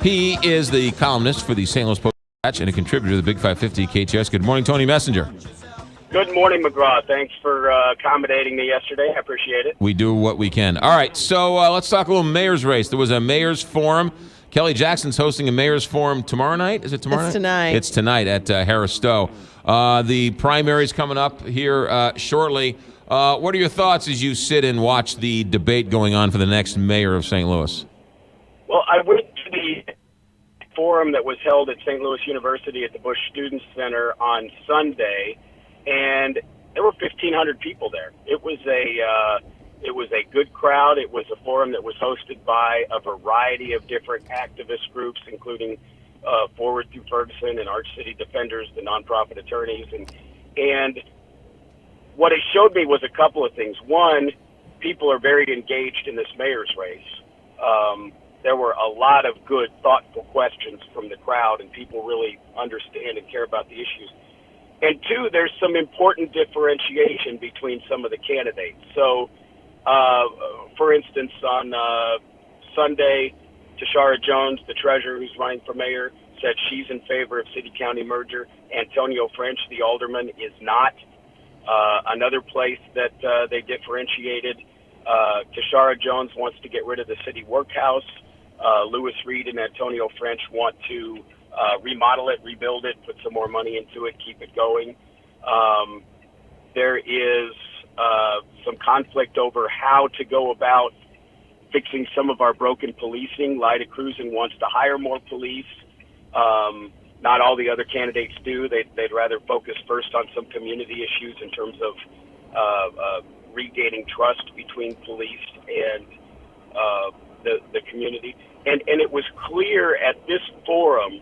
He is the columnist for the St. Louis Post-Dispatch and a contributor to the Big 550 KTS. Good morning, Tony Messenger. Good morning, McGraw. Thanks for accommodating me yesterday. I appreciate it. We do what we can. All right, so let's talk a little mayor's race. There was a mayor's forum. Kelly Jackson's hosting a mayor's forum tomorrow night. Is it tomorrow night? It's tonight. It's tonight at Harris Stowe. The primary's coming up here shortly. What are your thoughts as you sit and watch the debate going on for the next mayor of St. Louis? Well, I went to the forum that was held at St. Louis University at the Bush Student Center on Sunday, and there were 1,500 people there. It was a good crowd. It was a forum that was hosted by a variety of different activist groups, including Forward Through Ferguson and Arch City Defenders, the nonprofit attorneys, and what it showed me was a couple of things. One, people are very engaged in this mayor's race. There were a lot of good, thoughtful questions from the crowd, and people really understand and care about the issues. And two, there's some important differentiation between some of the candidates. So, for instance, on Sunday, Tashara Jones, the treasurer who's running for mayor, said she's in favor of city-county merger. Antonio French, the alderman, is not. Another place that they differentiated, Tashara Jones wants to get rid of the city workhouse. Lewis Reed and Antonio French want to remodel it, rebuild it, put some more money into it, keep it going. There is some conflict over how to go about fixing some of our broken policing. LaToya Crusin wants to hire more police. Not all the other candidates do. They'd rather focus first on some community issues in terms of regaining trust between police and the community. And it was clear at this forum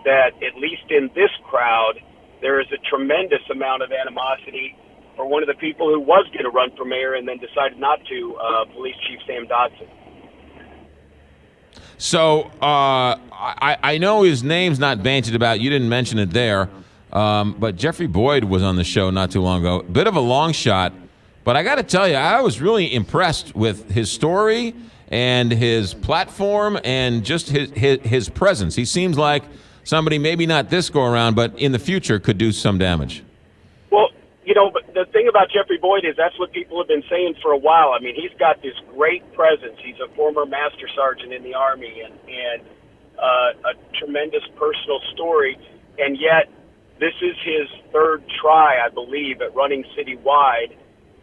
that, at least in this crowd, there is a tremendous amount of animosity for one of the people who was going to run for mayor and then decided not to, Police Chief Sam Dodson. So I know his name's not bandied about. You didn't mention it there. But Jeffrey Boyd was on the show not too long ago. Bit of a long shot. But I got to tell you, I was really impressed with his story and his platform and just his presence. He seems like somebody, maybe not this go-around, but in the future could do some damage. Well, but the thing about Jeffrey Boyd is that's what people have been saying for a while. I mean, he's got this great presence. He's a former master sergeant in the Army and a tremendous personal story. And yet, this is his third try, I believe, at running citywide,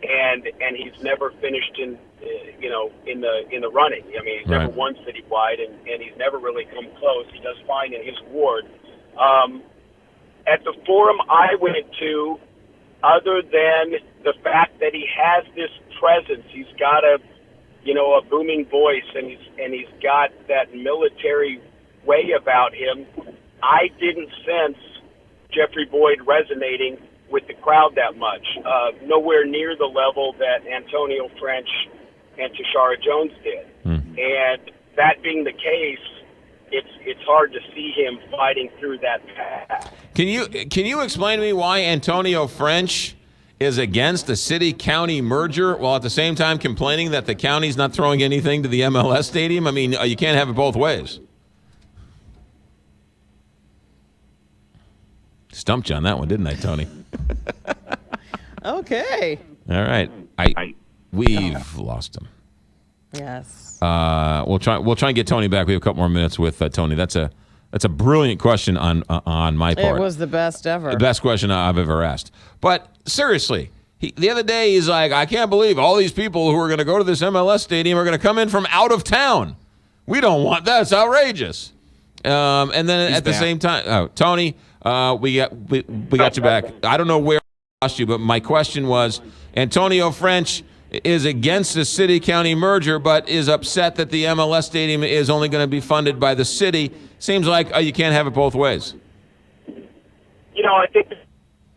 and he's never finished in the running. I mean, he's never won citywide, and he's never really come close. He does fine in his ward. At the forum I went to, other than the fact that he has this presence, he's got a booming voice, and he's got that military way about him, I didn't sense Jeffrey Boyd resonating with the crowd that much. Nowhere near the level that Antonio French and Tashara Jones did. And that being the case, it's hard to see him fighting through that path. Can you explain to me why Antonio French is against the city-county merger while at the same time complaining that the county's not throwing anything to the MLS stadium? I mean, you can't have it both ways. Stumped you on that one, didn't I, Tony? Okay. All right. We've lost him. Yes. We'll try and get Tony back. We have a couple more minutes with Tony. That's a brilliant question on my part. It was the best ever. The best question I've ever asked. But seriously, the other day he's like, I can't believe all these people who are going to go to this MLS stadium are going to come in from out of town. We don't want that. It's outrageous. And then at the same time, Tony, we got you back. I don't know where I lost you, but my question was, Antonio French is against the city-county merger, but is upset that the MLS stadium is only going to be funded by the city. Seems like you can't have it both ways. I think the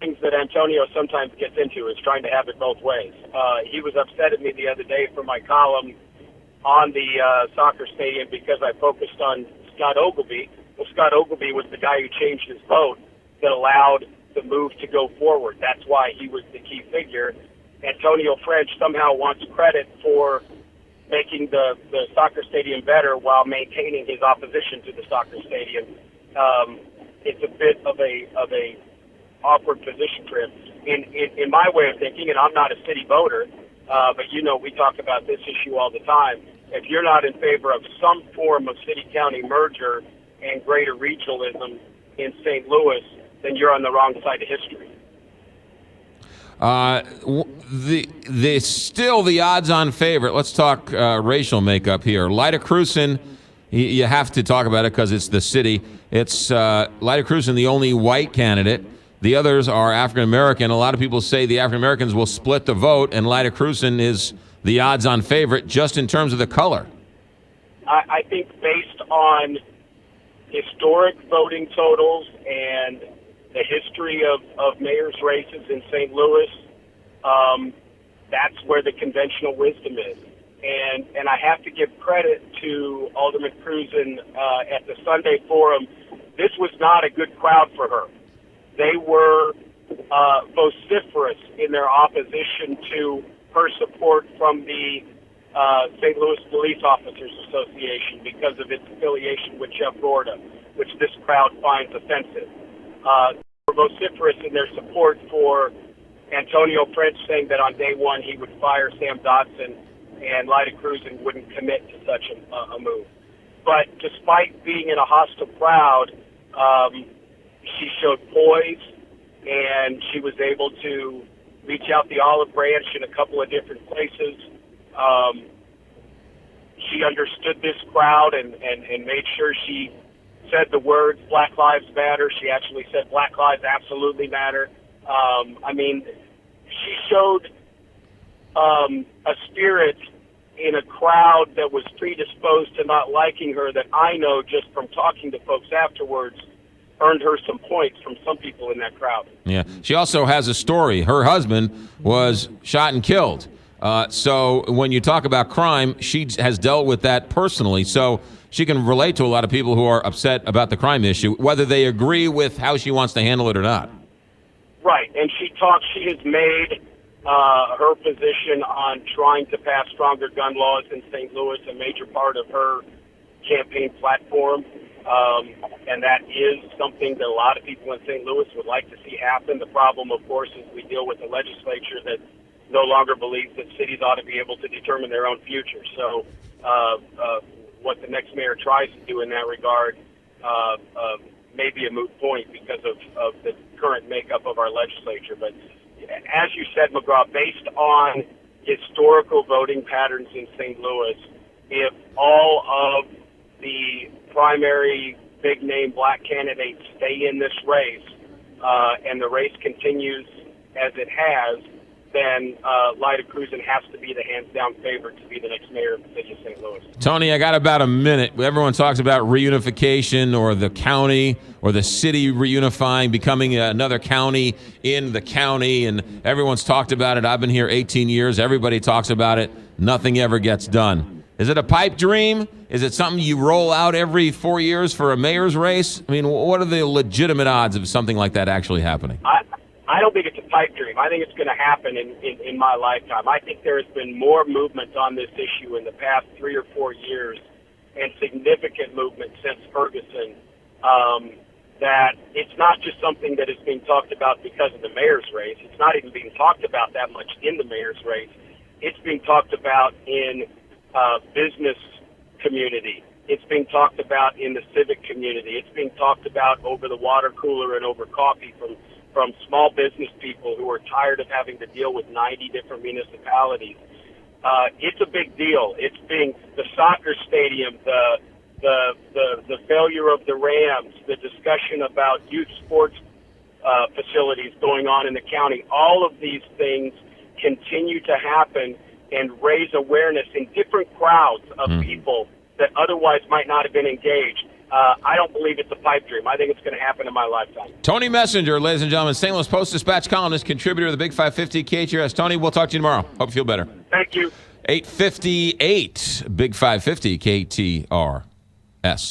things that Antonio sometimes gets into is trying to have it both ways. He was upset at me the other day for my column on the soccer stadium because I focused on Scott Ogilvy. Well, Scott Ogilvy was the guy who changed his vote that allowed the move to go forward. That's why he was the key figure. Antonio French somehow wants credit for making the soccer stadium better while maintaining his opposition to the soccer stadium. It's a bit of a awkward position for him. In my way of thinking, and I'm not a city voter, but we talk about this issue all the time. If you're not in favor of some form of city-county merger and greater regionalism in St. Louis, then you're on the wrong side of history. Still the odds-on favorite. Let's talk racial makeup here. LaToya Crusin, you have to talk about it because it's the city. It's LaToya Crusin, the only white candidate. The others are African-American. A lot of people say the African-Americans will split the vote, and LaToya Crusin is the odds-on favorite just in terms of the color. I think based on historic voting totals and the history of mayor's races in St. Louis, that's where the conventional wisdom is. And I have to give credit to Alderman Crusin at the Sunday Forum. This was not a good crowd for her. They were vociferous in their opposition to her support from the St. Louis Police Officers Association because of its affiliation with Jeff Gorda, which this crowd finds offensive. They were vociferous in their support for Antonio French, saying that on day one he would fire Sam Dodson and LaToya Crusin wouldn't commit to such a move. But despite being in a hostile crowd, she showed poise, and she was able to reach out the olive branch in a couple of different places. She understood this crowd and made sure she said the words Black Lives Matter. She actually said Black Lives absolutely matter. She showed a spirit in a crowd that was predisposed to not liking her that I know just from talking to folks afterwards earned her some points from some people in that crowd. Yeah. She also has a story. Her husband was shot and killed. So when you talk about crime, she has dealt with that personally. So she can relate to a lot of people who are upset about the crime issue, whether they agree with how she wants to handle it or not. Right. And she has made her position on trying to pass stronger gun laws in St. Louis a major part of her campaign platform. And that is something that a lot of people in St. Louis would like to see happen. The problem, of course, is we deal with a legislature that no longer believes that cities ought to be able to determine their own future. So what the next mayor tries to do in that regard may be a moot point because of the current makeup of our legislature. But as you said, McGraw, based on historical voting patterns in St. Louis, if all of the primary big-name black candidates stay in this race and the race continues as it has, then LaToya Crusin has to be the hands-down favorite to be the next mayor of the city of St. Louis. Tony, I got about a minute. Everyone talks about reunification or the county or the city reunifying, becoming another county in the county, and everyone's talked about it. I've been here 18 years. Everybody talks about it. Nothing ever gets done. Is it a pipe dream? Is it something you roll out every 4 years for a mayor's race? I mean, what are the legitimate odds of something like that actually happening? I don't think it's a pipe dream. I think it's going to happen in my lifetime. I think there has been more movement on this issue in the past 3 or 4 years, and significant movement since Ferguson, that it's not just something that is being talked about because of the mayor's race. It's not even being talked about that much in the mayor's race. It's being talked about in business community. It's being talked about in the civic community. It's being talked about over the water cooler and over coffee from small business people who are tired of having to deal with 90 different municipalities. It's a big deal. It's being the soccer stadium, the failure of the Rams, the discussion about youth sports facilities going on in the county. All of these things continue to happen and raise awareness in different crowds of people that otherwise might not have been engaged. I don't believe it's a pipe dream. I think it's going to happen in my lifetime. Tony Messenger, ladies and gentlemen, St. Louis Post-Dispatch columnist, contributor to the Big 550 KHRS. Tony, we'll talk to you tomorrow. Hope you feel better. Thank you. 8:58, Big 550 KTRS.